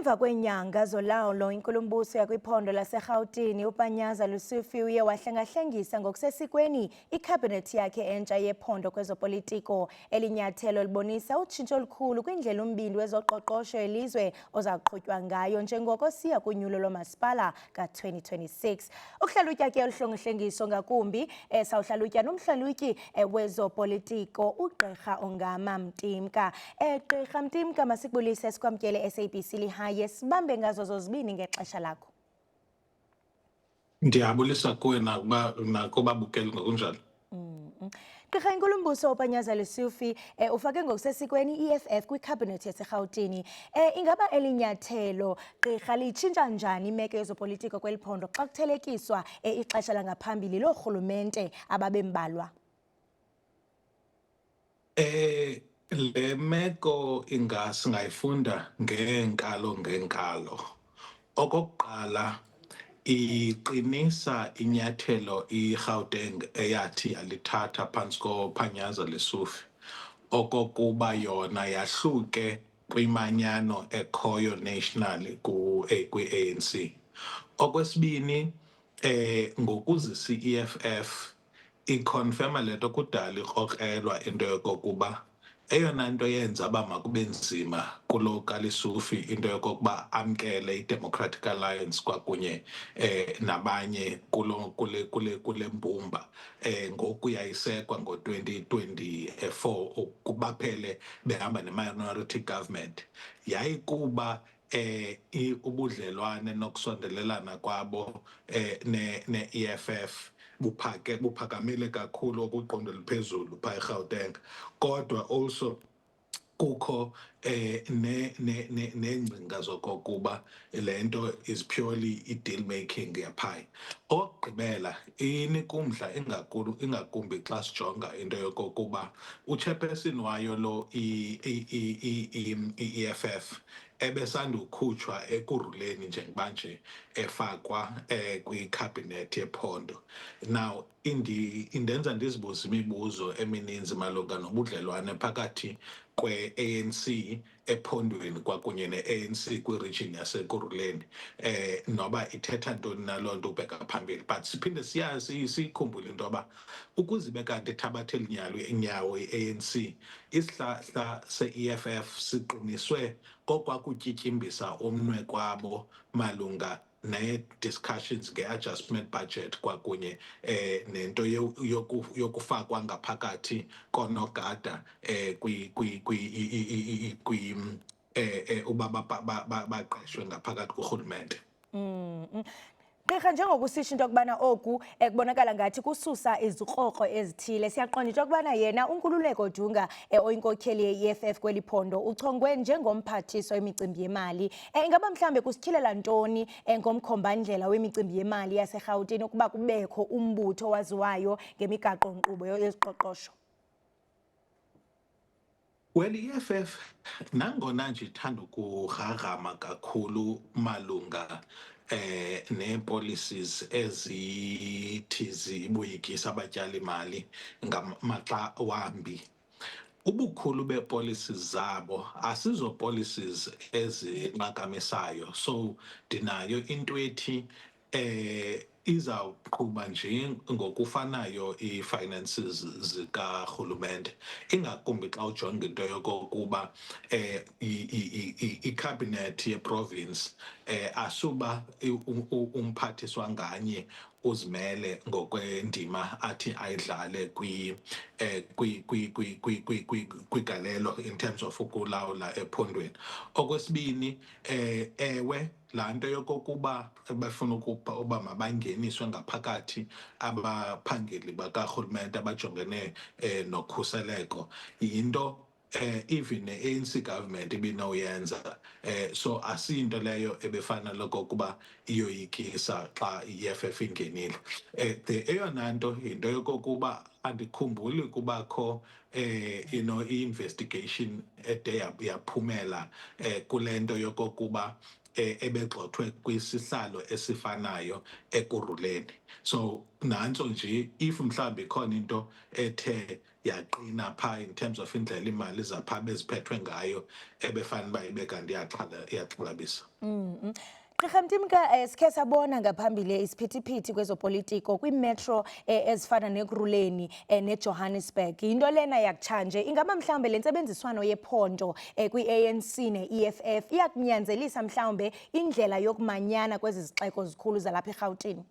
Emva kweenyanga zolawulo inkulumbuso yakwiphondo laseRhawutini uPanyaza Lesufi uye wahlengahlengisa ngokusesikweni ikhabhinethi yakhe entsha yephondo kwezopolitiko. Elinyathelo libonisa utshintsho olukhulu kwindlela umbindi wezoqoqosho elizwe oza kuqhutywa ngayo njengoko siya kunyulo lomasipala ka-2026. Ukuhlalutya ke oluhlengahlengiso ngakumbi sawuhlalutya nomhlalutyi wezopolitiko uGqirha Ongama Mtimka. Gqirha Mtimka, masikubulise sikwamkele SABC Lihaye, sibambe ngazo zozibini ngexesha lakho. Ndiyabulisa kuwe nakubabukeli ngokunjalo. Gqirha, inkulumbuso uPanyaza Lesufi ufake ngokusesikweni i-EFF kwikhabhinethi yaseRhawutini. Ingaba elinyathelo gqirha litshintsha njani imeko yezopolitiko kweli phondo xa kuthelekiswa ixesha langaphambili loorhulumente ababembalwa? Le meko singayifunda ngeenkalo. Okokuqala, iqinisa inyathelo iGauteng eyathi yalithatha phantsi koPanyaza Lesufi, okokuba yona yahluke kwimanyano ekhoyo national kwi-ANC. Okwesibini, ngokuzisa i-EFF iconfirma le nto kudala ikrokrelwa into yokokuba eyona nto yenza uba makube nzima kulo kaLesufi into yokokuba amkele i-Democratic Alliance kwakunye nabanye kule mbumba ngoku yayisekwa ngo-2024 ukuba phele behamba ne-minority government yayikuba ubudlelwane nokusondelelana kwabo ne-EFF buphakamile kakhulu okwiqondo eliphezulu phaa eGauteng, kodwa also kukho neengcinga zokokuba le nto is purely i-deal making yaphaa. Okugqibela, inika umdla ingakumbi xa sijonga into yokokuba uchairperson wayo lo i-EFF ebesandukhutshwa ekurhuleni njengoba nje efakwa kwikhabhinethi yephondo. Now indenza ndizibuze imibuzo emininzi malunga nobudlelwane phakathi kwe-ANC ephondweni kwakunye ne-ANC kwiregion yasekurhuleni, noba ithetha ntoni naloo nto ubheka phambili. But siphinde sikhumbule into yoba ukuze ibe kanti ithabathe inyawo i-ANC, isihlahla se-EFF siqiniswe kokwakutyityimbiza umnwe kwabo malunga ne-discussions nge-adjustment budget kwakunye nento yokufakwa ngaphakathi konogada uba baqeshwe ngaphakathi kurhulumente. Gqirha, njengoba usisho into yokubana oku kubonakala ngathi kususa izikrokro ezithile, siyaqonda into yokubana yena uNkululeko Dunga oyinkokheli ye-EFF kweli phondo uchongwe njengomphathiswa wemicimbi yemali. Ingaba mhlambe kusityhilela ntoni ngomkhombandlela wemicimbi yemali yaseRhawutini ukuba kubekho umbutho owaziwayo ngemigaqo-nkqubo yezoqoqosho? Well, i-EFF nangona nje ithanda ukugragama kakhulu malunga nee-policies ezithi zibuyikisa abatyali-mali ngamaxa wambi, ubukhulu bee-policies zabo asizo-policies ezinqakamisayo. So ndinayo into ethi izawuqhuba nje ngokufanayo ii-finances zikarhulumente, ingakumbi xa ujonga into yokokuba ikhabhinethi yeprovince asuba umphathiswa nganye uzimele ngokwendima athi ayidlale kwigalelo in terms of ukulawula ephondweni. Okwesibini, ewe laa nto yokokuba befuna uba mabangeniswe ngaphakathi abaphangeli bakarhulumente abajongene nokhuseleko yinto even ne-ANC government ibinoyenza, so asiyinto leyo ebefana lokokuba iyoyikisa xa i-EFF ingenile. Eyona nto yinto yokokuba andikhumbuli kubakho i-investigation ede yaphumela kule nto yokokuba ebegxothwe kwisihlalo esifanayo ekurhuleni. So nantso nje if mhlawumbi ikhona into ethe yaqina phaa in terms of indlela imali zaphaa beziphethwe ngayo ebefana uba ibe kanti iyaxhalabisa. Gqirha Mtimka, sikhe sabona ngaphambili isiphithiphithi kwezopolitiko kwimetro ezifana neKuruleni neJohannesburg. Yinto lena yakutshanje. Ingaba mhlawumbe le ntsebenziswano yephondo kwi-ANC ne-EFF iyakunyanzelisa mhlawumbe indlela yokumanyana kwezi zixeko zikhulu zalapha eRhawutini?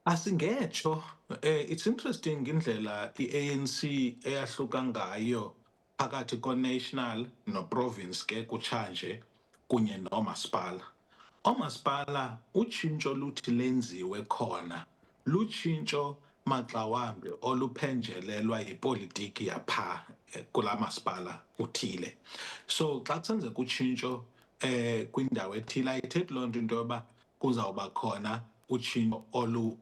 Asingetsho, it's interesting indlela i-ANC eyahluka ngayo phakathi ko-national no-province ke kutshanje kunye nomasipala. Omasipala utshintsho luthi lenziwe khona lutshintsho maxa wambi oluphenjelelwa yipolitiki yapha kulaa masipala uthile. So xa kusenzeka utshintsho kwindawo ethile ayithethi loo nto into yoba kuzawuba khona utshintsho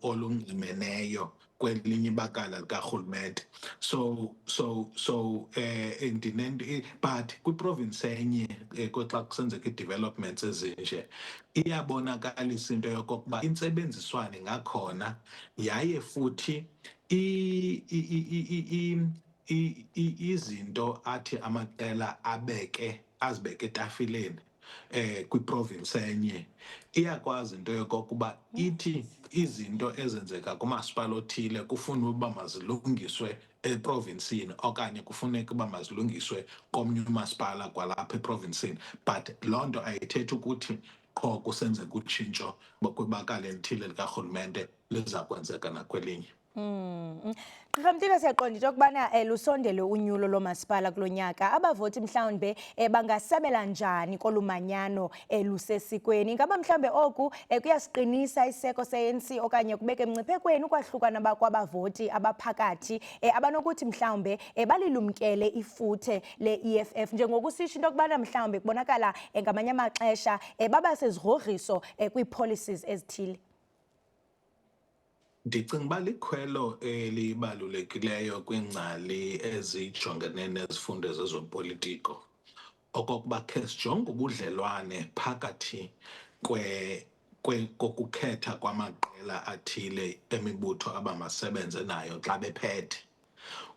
olunximeneyo kwelinye ibakala likarhulumente. But kwiprovince enye xa kusenzeka ii-developments ezinje iyabonakalisa into yokokuba intsebenziswano ingakhona yaye futhi izinto athi amaqela azibeke etafileni kwiprovince enye iyakwazi into yokokuba ithi izinto ezenzeka kumasipala othile kufuna uba mazilungiswe eprovinsini okanye kufuneka uba mazilungiswe komnye umasipala kwalapha eprovinsini. But loo nto ayithethi ukuthi qho kusenzeka utshintsho kwibakala elithile likarhulumente liza kwenzeka nakwelinye. Gqirha Mtimka, siyaqonda into yokubana lusondele unyulo lomasipala kulo nyaka. Abavoti mhlawumbe bangasabela njani kolu manyano lusesikweni? Ingaba mhlawumbe oku kuyasiqinisa isiseko se-ANC okanye kubeka emngciphekweni ukwahlukana kwabavoti abaphakathi abanokuthi mhlawumbe balilumkele ifuthe le-EFF, njengokusitsho into yokubana mhlawumbe kubonakala ngamanye amaxesha baba sezigrogriso kwii-policies ezithile? Ndicinga uba likhwelo elibalulekileyo kwiingcali ezijongene nezifundo zezopolitiko okokuba khe sijonge ubudlelwane phakathi kokukhetha kwamaqela athile emibutho abamasebenze nayo xa bephethe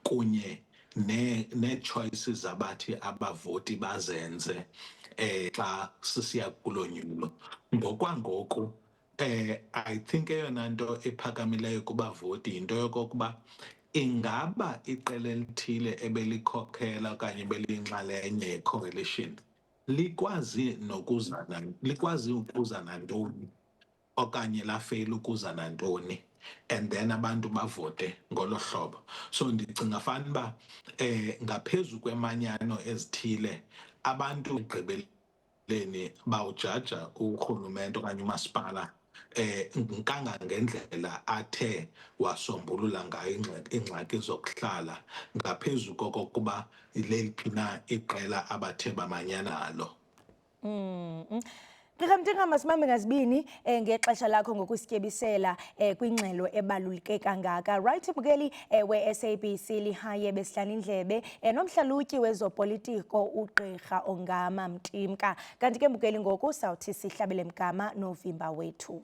kunye nee-choices abathi abavoti bazenze xa sisiya kulo nyulo. Ngokwangoku I think eyona nto ephakamileyo kubavoti yinto yokokuba ingaba iqela elithile ebelikhokhela okanye beliyinxalenye ye-coalition likwazi ukuza nantoni okanye lafeyila ukuza nantoni, and then abantu bavote ngolo hlobo. So ndicinga fanuba ngaphezu kwemanyano ezithile abantu ekugqibeleni bawujaja urhulumente okanye umasipala kangangendlela athe wasombulula ngayo iingxaki zokuhlala ngaphezu kokokuba leliphi na iqela abathe bamanyana nalo. Gqirha Mtimka, masimambe ngazibini ngexesha lakho ngokusityebisela kwingxelo ebaluleke kangaka. Right, mbukeli we-SABC lihaye besihlala indlebe nomhlalutyi wezopolitiko uGqirha Ongama Mtimka. Kanti ke mbukeli ngoku sawuthi sihlabele mgama novimba wethu.